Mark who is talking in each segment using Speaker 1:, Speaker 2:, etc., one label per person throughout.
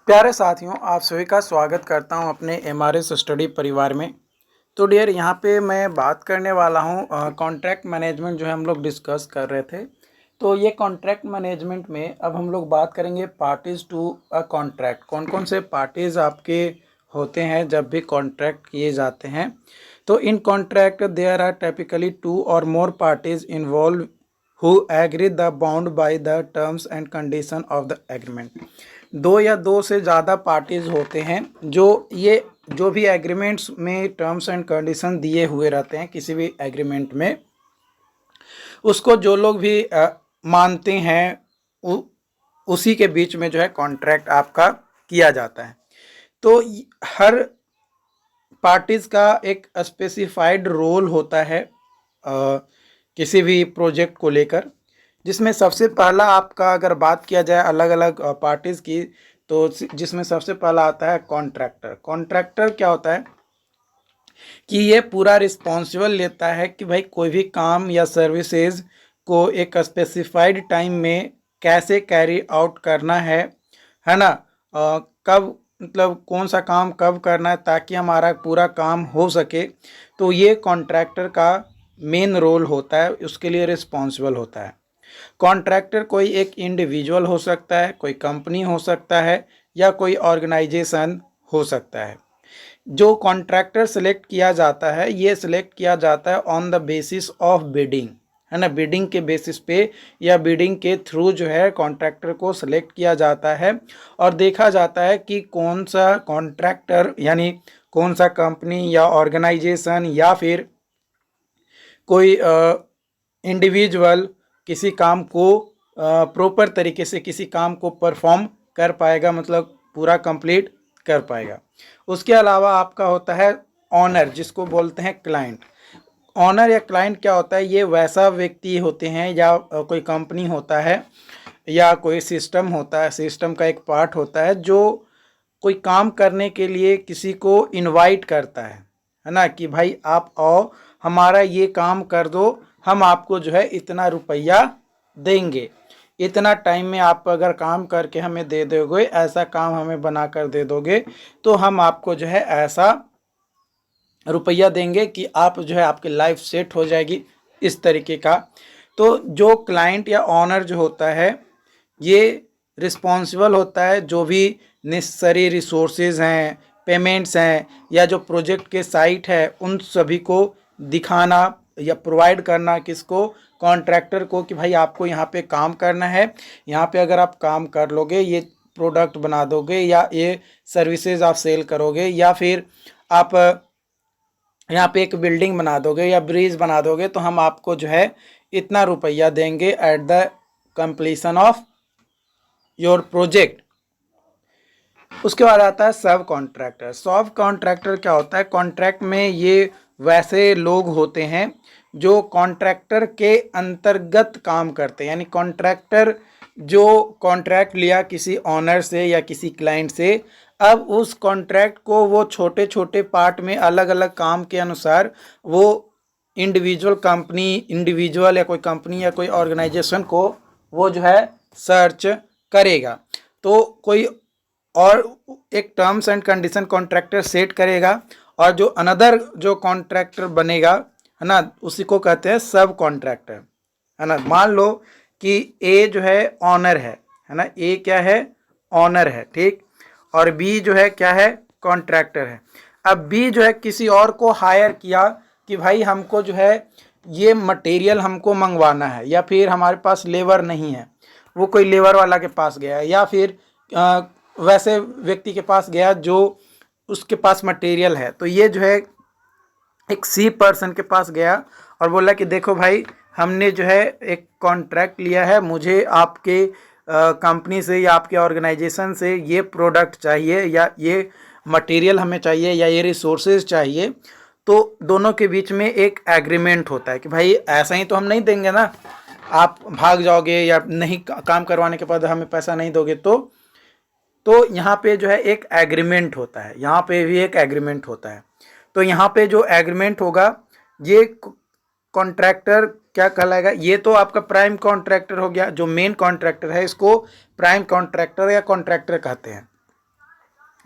Speaker 1: प्यारे साथियों, आप सभी का स्वागत करता हूं अपने एमआरएस स्टडी परिवार में। तो डियर, यहां पे मैं बात करने वाला हूं कॉन्ट्रैक्ट मैनेजमेंट जो है हम लोग डिस्कस कर रहे थे। तो ये कॉन्ट्रैक्ट मैनेजमेंट में अब हम लोग बात करेंगे पार्टीज़ टू अ कॉन्ट्रैक्ट। कौन कौन से पार्टीज़ आपके होते हैं जब भी कॉन्ट्रैक्ट किए जाते हैं। तो in contract there are typically two or more parties involve who agree the bound by the terms and condition of the agreement. दो या दो से ज़्यादा पार्टीज होते हैं जो भी एग्रीमेंट्स में टर्म्स एंड कंडीशन दिए हुए रहते हैं किसी भी एग्रीमेंट में, उसको जो लोग भी मानते हैं उसी के बीच में जो है कॉन्ट्रैक्ट आपका किया जाता है। तो हर पार्टीज का एक स्पेसिफाइड रोल होता है किसी भी प्रोजेक्ट को लेकर, जिसमें सबसे पहला आपका अगर बात किया जाए अलग अलग पार्टीज की, तो जिसमें सबसे पहला आता है कॉन्ट्रैक्टर। कॉन्ट्रैक्टर क्या होता है कि ये पूरा रिस्पॉन्सिबल लेता है कि भाई कोई भी काम या सर्विसेज को एक स्पेसिफाइड टाइम में कैसे कैरी आउट करना है ना। कब मतलब कौन सा काम कब करना है ताकि हमारा पूरा काम हो सके। तो ये कॉन्ट्रैक्टर का मेन रोल होता है, उसके लिए रिस्पॉन्सिबल होता है। कॉन्ट्रैक्टर कोई एक इंडिविजुअल हो सकता है, कोई कंपनी हो सकता है, या कोई ऑर्गेनाइजेशन हो सकता है। जो कॉन्ट्रैक्टर सेलेक्ट किया जाता है, ये सिलेक्ट किया जाता है on the basis of bidding, है ना। बिडिंग के बेसिस पे या बिडिंग के थ्रू जो है कॉन्ट्रैक्टर को सिलेक्ट किया जाता है और देखा जाता है कि कौन सा कॉन्ट्रैक्टर यानी कौन सा कंपनी या ऑर्गेनाइजेशन या फिर कोई इंडिविजुअल किसी काम को प्रॉपर तरीके से किसी काम को परफॉर्म कर पाएगा, मतलब पूरा कंप्लीट कर पाएगा। उसके अलावा आपका होता है ऑनर, जिसको बोलते हैं क्लाइंट। ऑनर या क्लाइंट क्या होता है, ये वैसा व्यक्ति होते हैं या कोई कंपनी होता है या कोई सिस्टम होता है, सिस्टम का एक पार्ट होता है जो कोई काम करने के लिए किसी को इनवाइट करता है ना, कि भाई आप आओ हमारा ये काम कर दो, हम आपको जो है इतना रुपया देंगे, इतना टाइम में आप अगर काम करके हमें दे दोगे, ऐसा काम हमें बना कर दे दोगे, तो हम आपको जो है ऐसा रुपया देंगे कि आप जो है आपकी लाइफ सेट हो जाएगी, इस तरीके का। तो जो क्लाइंट या ऑनर जो होता है ये रिस्पॉन्सिबल होता है जो भी नेसेसरी रिसोर्सेज हैं, पेमेंट्स हैं, या जो प्रोजेक्ट के साइट है उन सभी को दिखाना या प्रोवाइड करना किसको, कॉन्ट्रैक्टर को, कि भाई आपको यहाँ पे काम करना है, यहाँ पे अगर आप काम कर लोगे, ये प्रोडक्ट बना दोगे या ये सर्विसेज आप सेल करोगे, या फिर आप यहाँ पे एक बिल्डिंग बना दोगे या ब्रिज बना दोगे, तो हम आपको जो है इतना रुपया देंगे at the completion of your project. उसके बाद आता है सब कॉन्ट्रैक्टर। सब कॉन्ट्रैक्टर क्या होता है, कॉन्ट्रैक्ट में ये वैसे लोग होते हैं जो कॉन्ट्रैक्टर के अंतर्गत काम करते हैं, यानी कॉन्ट्रैक्टर जो कॉन्ट्रैक्ट लिया किसी ऑनर से या किसी क्लाइंट से, अब उस कॉन्ट्रैक्ट को वो छोटे छोटे पार्ट में अलग अलग काम के अनुसार वो इंडिविजुअल या कोई कंपनी या कोई ऑर्गेनाइजेशन को वो जो है सर्च करेगा। तो कोई और एक terms and condition contractor set करेगा, और जो अनदर जो कॉन्ट्रैक्टर बनेगा, है ना, उसी को कहते हैं सब कॉन्ट्रैक्टर, है ना। मान लो कि ए जो है ऑनर है ना, ए क्या है, ऑनर है, ठीक, और बी जो है क्या है, कॉन्ट्रैक्टर है। अब बी जो है किसी और को हायर किया कि भाई हमको जो है ये मटेरियल हमको मंगवाना है, या फिर हमारे पास लेबर नहीं है, वो कोई लेबर वाला के पास गया, या फिर वैसे व्यक्ति के पास गया जो उसके पास मटेरियल है। तो ये जो है एक सी पर्सन के पास गया और बोला कि देखो भाई, हमने जो है एक कॉन्ट्रैक्ट लिया है, मुझे आपके कंपनी से या आपके ऑर्गेनाइजेशन से ये प्रोडक्ट चाहिए, या ये मटेरियल हमें चाहिए, या ये रिसोर्सेज चाहिए। तो दोनों के बीच में एक एग्रीमेंट होता है कि भाई ऐसा ही तो हम नहीं देंगे ना, आप भाग जाओगे या नहीं काम करवाने के बाद हमें पैसा नहीं दोगे। तो यहाँ पे जो है एक एग्रीमेंट होता है, यहाँ पे भी एक एग्रीमेंट होता है। तो यहाँ पे जो एग्रीमेंट होगा ये कॉन्ट्रैक्टर क्या कहलाएगा, ये तो आपका प्राइम कॉन्ट्रैक्टर हो गया, जो मेन कॉन्ट्रैक्टर है इसको प्राइम कॉन्ट्रैक्टर या कॉन्ट्रैक्टर कहते हैं।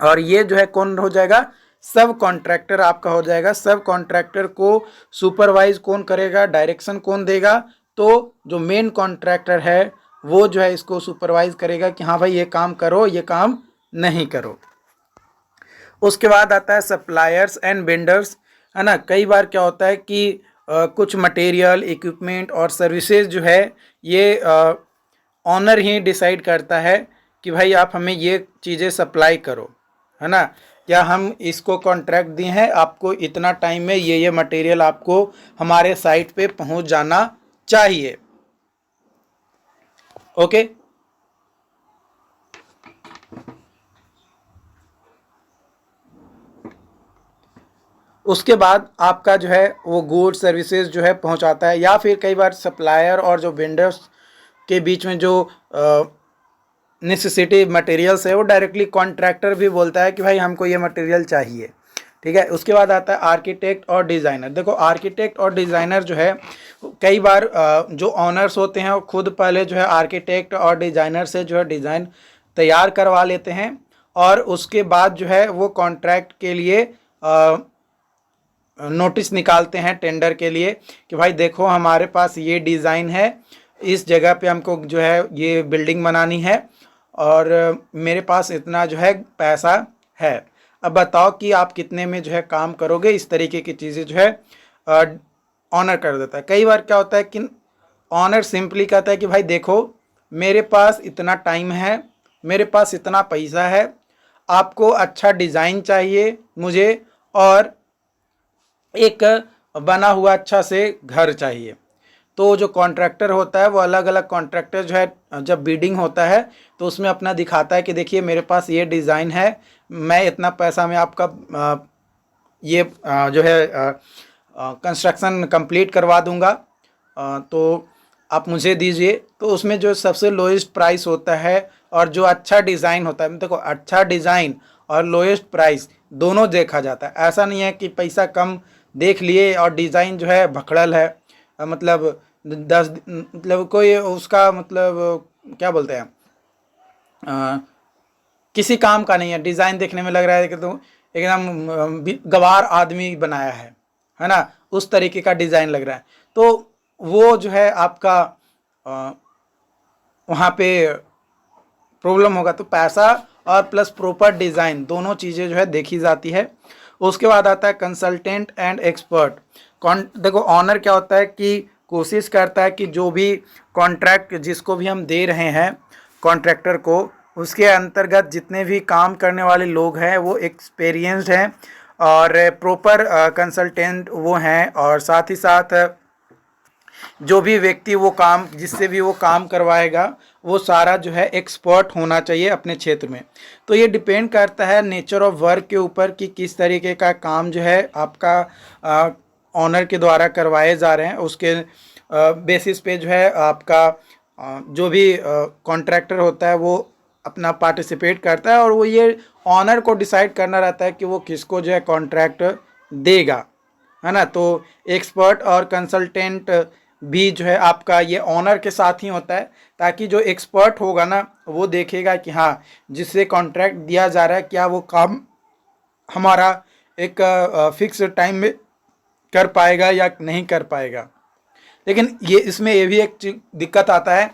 Speaker 1: और ये जो है कौन हो जाएगा, सब कॉन्ट्रैक्टर आपका हो जाएगा। सब कॉन्ट्रैक्टर को सुपरवाइज कौन करेगा, डायरेक्शन कौन देगा, तो जो मेन कॉन्ट्रैक्टर है वो जो है इसको सुपरवाइज करेगा कि हाँ भाई ये काम करो, ये काम नहीं करो। उसके बाद आता है सप्लायर्स एंड वेंडर्स, है ना। कई बार क्या होता है कि कुछ मटेरियल, इक्विपमेंट और सर्विसेज जो है ये ऑनर ही डिसाइड करता है कि भाई आप हमें ये चीज़ें सप्लाई करो, है ना। या हम इसको कॉन्ट्रैक्ट दिए हैं, आपको इतना टाइम में ये मटेरियल आपको हमारे साइट पे पहुंच जाना चाहिए। ओके। उसके बाद आपका जो है वो गुड सर्विसेज जो है पहुंचाता है, या फिर कई बार सप्लायर और जो वेंडर्स के बीच में जो नेसेसिटी मटेरियल्स है वो डायरेक्टली कॉन्ट्रैक्टर भी बोलता है कि भाई हमको ये मटेरियल चाहिए, ठीक है। उसके बाद आता है आर्किटेक्ट और डिज़ाइनर। देखो आर्किटेक्ट और डिज़ाइनर जो है कई बार जो ऑनर्स होते हैं वो खुद पहले जो है आर्किटेक्ट और डिज़ाइनर से जो है डिज़ाइन तैयार करवा लेते हैं, और उसके बाद जो है वो कॉन्ट्रैक्ट के लिए नोटिस निकालते हैं टेंडर के लिए कि भाई देखो हमारे पास ये डिज़ाइन है, इस जगह पे हमको जो है ये बिल्डिंग बनानी है, और मेरे पास इतना जो है पैसा है, अब बताओ कि आप कितने में जो है काम करोगे। इस तरीके की चीज़ें जो है ऑनर कर देता है। कई बार क्या होता है कि ऑनर सिंपली कहता है कि भाई देखो मेरे पास इतना टाइम है, मेरे पास इतना पैसा है, आपको अच्छा डिज़ाइन चाहिए मुझे, और एक बना हुआ अच्छा से घर चाहिए। तो जो कॉन्ट्रैक्टर होता है वो अलग अलग कॉन्ट्रैक्टर जो है जब बिडिंग होता है तो उसमें अपना दिखाता है कि देखिए मेरे पास ये डिज़ाइन है, मैं इतना पैसा में आपका ये जो है कंस्ट्रक्शन कंप्लीट करवा दूंगा, तो आप मुझे दीजिए। तो उसमें जो सबसे लोएस्ट प्राइस होता है और जो अच्छा डिज़ाइन होता है, देखो अच्छा डिज़ाइन और लोएस्ट प्राइस दोनों देखा जाता है। ऐसा नहीं है कि पैसा कम देख लिए और डिज़ाइन जो है भखड़ल है, मतलब 10 मतलब कोई उसका मतलब क्या बोलते हैं किसी काम का नहीं है, डिज़ाइन देखने में लग रहा है कि तो एकदम गवार आदमी बनाया है ना, उस तरीके का डिज़ाइन लग रहा है। तो वो जो है आपका वहाँ पे प्रॉब्लम होगा। तो पैसा और प्लस प्रॉपर डिज़ाइन दोनों चीज़ें जो है देखी जाती है। उसके बाद आता है कंसल्टेंट एंड एक्सपर्ट। देखो ऑनर क्या होता है कि कोशिश करता है कि जो भी कॉन्ट्रैक्ट जिसको भी हम दे रहे हैं कॉन्ट्रैक्टर को, उसके अंतर्गत जितने भी काम करने वाले लोग हैं वो एक्सपीरियंस्ड हैं और प्रॉपर कंसल्टेंट वो हैं, और साथ ही साथ जो भी व्यक्ति वो काम जिससे भी वो काम करवाएगा वो सारा जो है एक्सपर्ट होना चाहिए अपने क्षेत्र में। तो ये डिपेंड करता है नेचर ऑफ वर्क के ऊपर कि किस तरीके का काम जो है आपका ऑनर के द्वारा करवाए जा रहे हैं, उसके बेसिस पे जो है आपका जो भी कॉन्ट्रैक्टर होता है वो अपना पार्टिसिपेट करता है, और वो ये ऑनर को डिसाइड करना रहता है कि वो किसको जो है कॉन्ट्रैक्ट देगा, है ना। तो एक्सपर्ट और कंसल्टेंट भी जो है आपका ये ऑनर के साथ ही होता है, ताकि जो एक्सपर्ट होगा ना वो देखेगा कि हाँ जिससे कॉन्ट्रैक्ट दिया जा रहा है क्या वो काम हमारा एक फिक्स टाइम में कर पाएगा या नहीं कर पाएगा। लेकिन ये इसमें ये भी एक दिक्कत आता है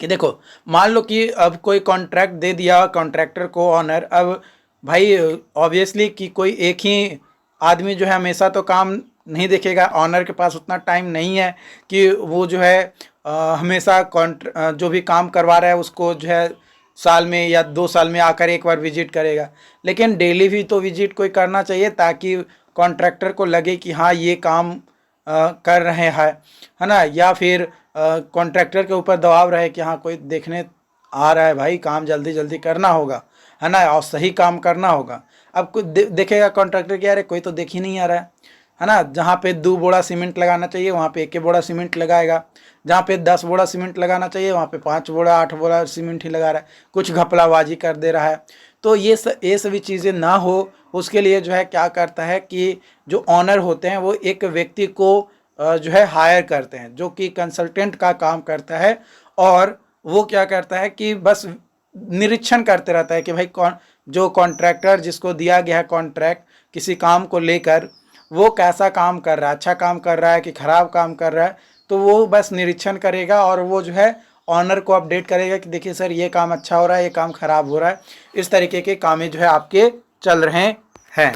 Speaker 1: कि देखो मान लो कि अब कोई कॉन्ट्रैक्ट दे दिया कॉन्ट्रैक्टर को ऑनर, अब भाई ऑब्वियसली कि कोई एक ही आदमी जो है हमेशा तो काम नहीं देखेगा, ऑनर के पास उतना टाइम नहीं है कि वो जो है हमेशा जो भी काम करवा रहा है उसको जो है साल में या 2 साल में आकर एक बार विजिट करेगा। लेकिन डेली भी तो विजिट कोई करना चाहिए ताकि कॉन्ट्रैक्टर को लगे कि हाँ ये काम कर रहे हैं, है ना। या फिर कॉन्ट्रैक्टर के ऊपर दबाव रहे कि हाँ कोई देखने आ रहा है, भाई काम जल्दी जल्दी करना होगा, है ना, और सही काम करना होगा। अब कोई देखेगा कॉन्ट्रैक्टर कि यार कोई तो देख ही नहीं आ रहा है ना। जहाँ पे 2 बोरा सीमेंट लगाना चाहिए वहाँ पे 1 बोरा सीमेंट लगाएगा, जहाँ पे 10 बोरा सीमेंट लगाना चाहिए वहाँ पे 5 बोरा 8 बोरा सीमेंट ही लगा रहा है, कुछ घपलाबाजी कर दे रहा है। तो ये सभी चीज़ें ना हो उसके लिए जो है क्या करता है कि जो ऑनर होते हैं वो एक व्यक्ति को जो है हायर करते हैं जो कि कंसल्टेंट का काम करता है, और वो क्या करता है कि बस निरीक्षण करते रहता है कि भाई कौन जो कॉन्ट्रैक्टर जिसको दिया गया है कॉन्ट्रैक्ट किसी काम को लेकर, वो कैसा काम कर रहा है, अच्छा काम कर रहा है कि ख़राब काम कर रहा है, तो वो बस निरीक्षण करेगा और वो जो है ऑनर को अपडेट करेगा कि देखिए सर ये काम अच्छा हो रहा है, ये काम ख़राब हो रहा है। इस तरीके के काम जो है आपके चल रहे हैं।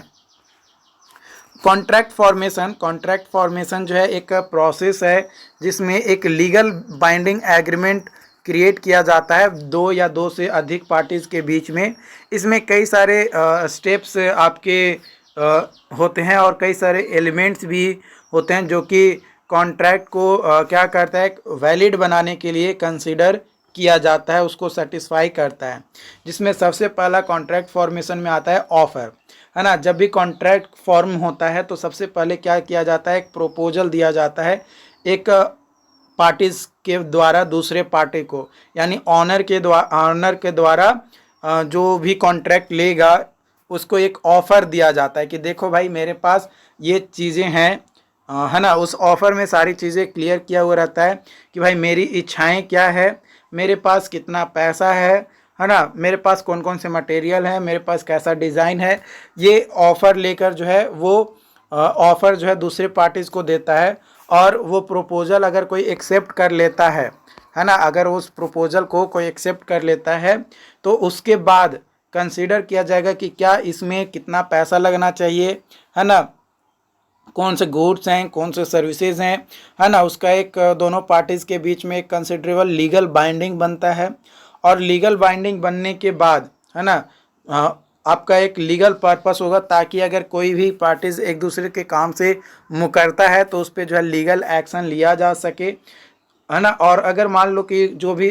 Speaker 1: कॉन्ट्रैक्ट फॉर्मेशन जो है एक प्रोसेस है जिसमें एक लीगल बाइंडिंग एग्रीमेंट क्रिएट किया जाता है दो या दो से अधिक पार्टीज़ के बीच में। इसमें कई सारे स्टेप्स आपके होते हैं और कई सारे एलिमेंट्स भी होते हैं जो कि कॉन्ट्रैक्ट को क्या करता है, वैलिड बनाने के लिए कंसीडर किया जाता है, उसको सेटिस्फाई करता है। जिसमें सबसे पहला कॉन्ट्रैक्ट फॉर्मेशन में आता है ऑफ़र, है ना। जब भी कॉन्ट्रैक्ट फॉर्म होता है तो सबसे पहले क्या किया जाता है, एक प्रपोजल दिया जाता है एक पार्टीज़ के द्वारा दूसरे पार्टी को, यानी ऑनर के द्वारा जो भी कॉन्ट्रैक्ट लेगा उसको एक ऑफ़र दिया जाता है कि देखो भाई मेरे पास ये चीज़ें हैं, है ना। उस ऑफ़र में सारी चीज़ें क्लियर किया हुआ रहता है कि भाई मेरी इच्छाएं क्या है, मेरे पास कितना पैसा है ना, मेरे पास कौन कौन से मटेरियल है, मेरे पास कैसा डिज़ाइन है। ये ऑफ़र लेकर जो है वो ऑफ़र जो है दूसरे पार्टीज़ को देता है और वो प्रपोजल अगर कोई एक्सेप्ट कर लेता है ना, अगर उस प्रपोजल को कोई एक्सेप्ट कर लेता है तो उसके बाद कंसीडर किया जाएगा कि क्या इसमें कितना पैसा लगना चाहिए, है ना, कौन से गुड्स हैं, कौन से सर्विसेज हैं, है ना। उसका एक दोनों पार्टीज़ के बीच में एक कंसिडरेबल लीगल बाइंडिंग बनता है और लीगल बाइंडिंग बनने के बाद, है ना, आपका एक लीगल पर्पस होगा ताकि अगर कोई भी पार्टीज़ एक दूसरे के काम से मुकरता है तो उस पर जो है लीगल एक्शन लिया जा सके, है ना। और अगर मान लो कि जो भी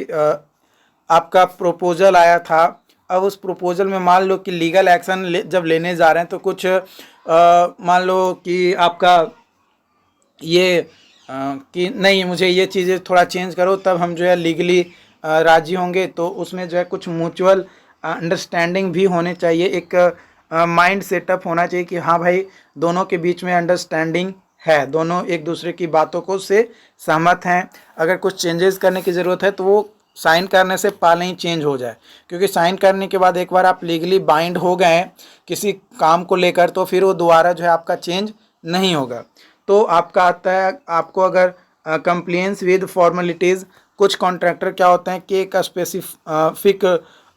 Speaker 1: आपका प्रपोजल आया था, अब उस प्रपोजल में मान लो कि लीगल एक्शन जब लेने जा रहे हैं तो कुछ मान लो कि आपका ये कि नहीं मुझे ये चीज़ें थोड़ा चेंज करो, तब हम जो है लीगली राज़ी होंगे। तो उसमें जो है कुछ म्यूचुअल अंडरस्टैंडिंग भी होने चाहिए, एक माइंड सेटअप होना चाहिए कि हाँ भाई दोनों के बीच में अंडरस्टैंडिंग है, दोनों एक दूसरे की बातों को से सहमत हैं। अगर कुछ चेंजेस करने की ज़रूरत है तो वो साइन करने से पहले ही चेंज हो जाए, क्योंकि साइन करने के बाद एक बार आप लीगली बाइंड हो गए किसी काम को लेकर तो फिर वो दोबारा जो है आपका चेंज नहीं होगा। तो आपका आता है आपको अगर कंप्लायंस विद फॉर्मेलिटीज़, कुछ कॉन्ट्रैक्टर क्या होते हैं कि एक स्पेसिफिक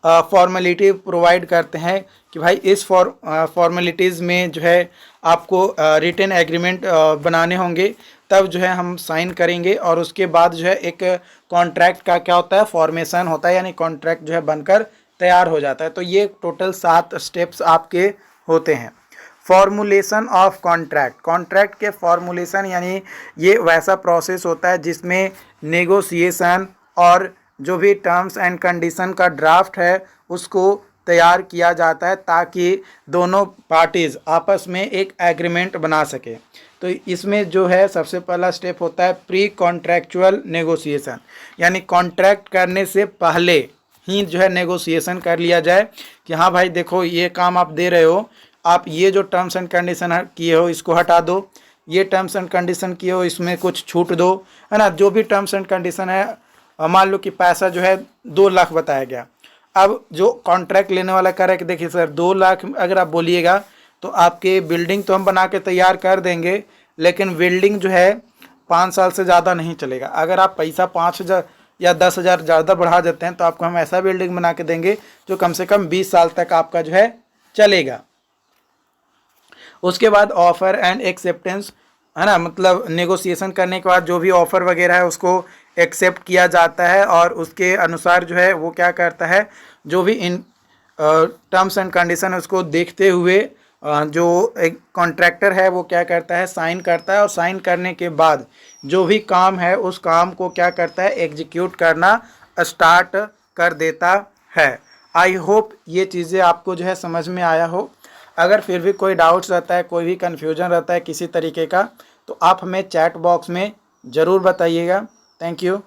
Speaker 1: फॉर्मेलिटी प्रोवाइड करते हैं कि भाई इस फॉर्मेलिटीज़ में जो है आपको रिटन एग्रीमेंट बनाने होंगे, तब जो है हम साइन करेंगे और उसके बाद जो है एक कॉन्ट्रैक्ट का क्या होता है, फॉर्मेशन होता है, यानी कॉन्ट्रैक्ट जो है बनकर तैयार हो जाता है। तो ये टोटल 7 स्टेप्स आपके होते हैं। फॉर्मुलेशन ऑफ कॉन्ट्रैक्ट के फॉर्मुलेशन यानी ये वैसा प्रोसेस होता है जिसमें नेगोशिएशन और जो भी टर्म्स एंड कंडीशन का ड्राफ्ट है उसको तैयार किया जाता है ताकि दोनों पार्टीज़ आपस में एक एग्रीमेंट बना सके। तो इसमें जो है सबसे पहला स्टेप होता है प्री कॉन्ट्रैक्चुअल नेगोशिएशन, यानी कॉन्ट्रैक्ट करने से पहले ही जो है नेगोशिएशन कर लिया जाए कि हाँ भाई देखो ये काम आप दे रहे हो, आप ये जो टर्म्स एंड कंडीशन किए हो इसको हटा दो, ये टर्म्स एंड कंडीशन किए हो इसमें कुछ छूट दो, है ना। जो भी टर्म्स एंड कंडीशन है, मान लो कि पैसा जो है 2 लाख बताया गया, अब जो कॉन्ट्रैक्ट लेने वाला कह रहा है कि देखिए सर 2 लाख अगर आप बोलिएगा तो आपके बिल्डिंग तो हम बना के तैयार कर देंगे, लेकिन बिल्डिंग जो है 5 साल से ज़्यादा नहीं चलेगा। अगर आप पैसा 5,000 या 10,000 ज़्यादा बढ़ा देते हैं तो आपको हम ऐसा बिल्डिंग बना के देंगे जो कम से कम 20 साल तक आपका जो है चलेगा। उसके बाद ऑफ़र एंड एक्सेप्टेंस, है ना, मतलब नेगोशिएशन करने के बाद जो भी ऑफ़र वगैरह है उसको एक्सेप्ट किया जाता है और उसके अनुसार जो है वो क्या करता है, जो भी इन टर्म्स एंड कंडीशन है उसको देखते हुए जो एक कॉन्ट्रैक्टर है वो क्या करता है, साइन करता है और साइन करने के बाद जो भी काम है उस काम को क्या करता है, एग्जीक्यूट करना स्टार्ट कर देता है। आई होप ये चीज़ें आपको जो है समझ में आया हो। अगर फिर भी कोई डाउट्स रहता है, कोई भी कन्फ्यूजन रहता है किसी तरीके का, तो आप हमें चैट बॉक्स में ज़रूर बताइएगा। Thank you.